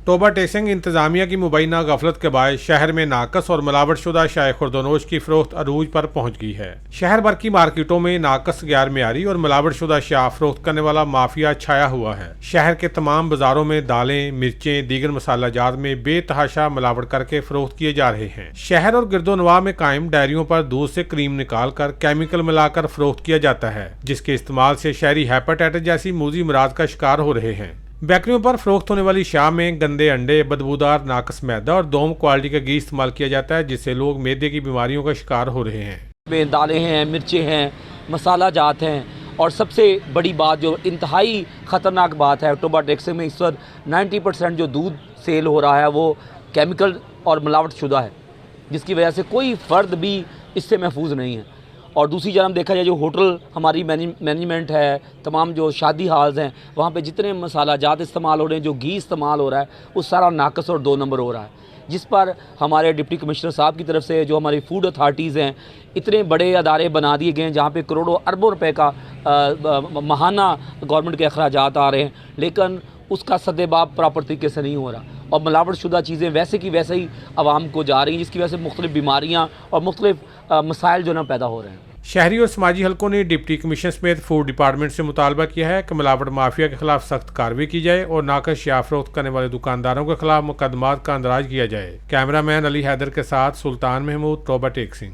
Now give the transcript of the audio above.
توبہ ٹیکنگ انتظامیہ کی مبینہ غفلت کے باعث شہر میں ناقص اور ملاوٹ شدہ شائع خوردونوش کی فروخت عروج پر پہنچ گئی ہے۔ شہر بھر کی مارکیٹوں میں ناقص، غیر معیاری اور ملاوٹ شدہ اشیاء فروخت کرنے والا مافیا چھایا ہوا ہے۔ شہر کے تمام بازاروں میں دالیں، مرچیں، دیگر مسالہ جات میں بے تحاشا ملاوٹ کر کے فروخت کیے جا رہے ہیں۔ شہر اور گرد و نواح میں قائم ڈائریوں پر دودھ سے کریم نکال کر کیمیکل ملا کر فروخت کیا جاتا ہے، جس کے استعمال سے شہری ہیپاٹائٹس جیسی موذی امراض کا شکار ہو رہے ہیں۔ بیکریوں پر فروخت ہونے والی اشیاء میں گندے انڈے، بدبودار ناقص میدا اور دوم کوالٹی کا گھی استعمال کیا جاتا ہے، جس سے لوگ معدے کی بیماریوں کا شکار ہو رہے ہیں۔ دالیں ہیں، مرچیں ہیں، مسالہ جات ہیں، اور سب سے بڑی بات جو انتہائی خطرناک بات ہے، توبہ ٹیکنگ میں اس وقت 90% جو دودھ سیل ہو رہا ہے وہ کیمیکل اور ملاوٹ شدہ ہے، جس کی وجہ سے کوئی فرد بھی اس سے محفوظ نہیں ہے۔ اور دوسری جانب دیکھا جائے جو ہوٹل ہماری مینجمنٹ ہے، تمام جو شادی ہالز ہیں، وہاں پہ جتنے مسالہ جات استعمال ہو رہے ہیں، جو گھی استعمال ہو رہا ہے، وہ سارا ناقص اور 2 نمبر ہو رہا ہے، جس پر ہمارے ڈپٹی کمشنر صاحب کی طرف سے جو ہماری فوڈ اتھارٹیز ہیں، اتنے بڑے ادارے بنا دیے گئے ہیں جہاں پہ کروڑوں اربوں روپے کا ماہانہ گورنمنٹ کے اخراجات آ رہے ہیں، لیکن اس کا سدباب پراپر طریقے سے نہیں ہو رہا، اور ملاوٹ شدہ چیزیں ویسے کی ویسے ہی عوام کو جا رہی ہیں، جس کی وجہ سے مختلف بیماریاں اور مختلف مسائل جو نا پیدا ہو رہے ہیں۔ شہری اور سماجی حلقوں نے ڈپٹی کمشنر سمیت فوڈ ڈپارٹمنٹ سے مطالبہ کیا ہے کہ ملاوٹ مافیا کے خلاف سخت کارروائی کی جائے اور ناقص اشیاء فروخت کرنے والے دکانداروں کے خلاف مقدمات کا اندراج کیا جائے۔ کیمرہ مین علی حیدر کے ساتھ سلطان محمود، توبہ ٹیکنگ۔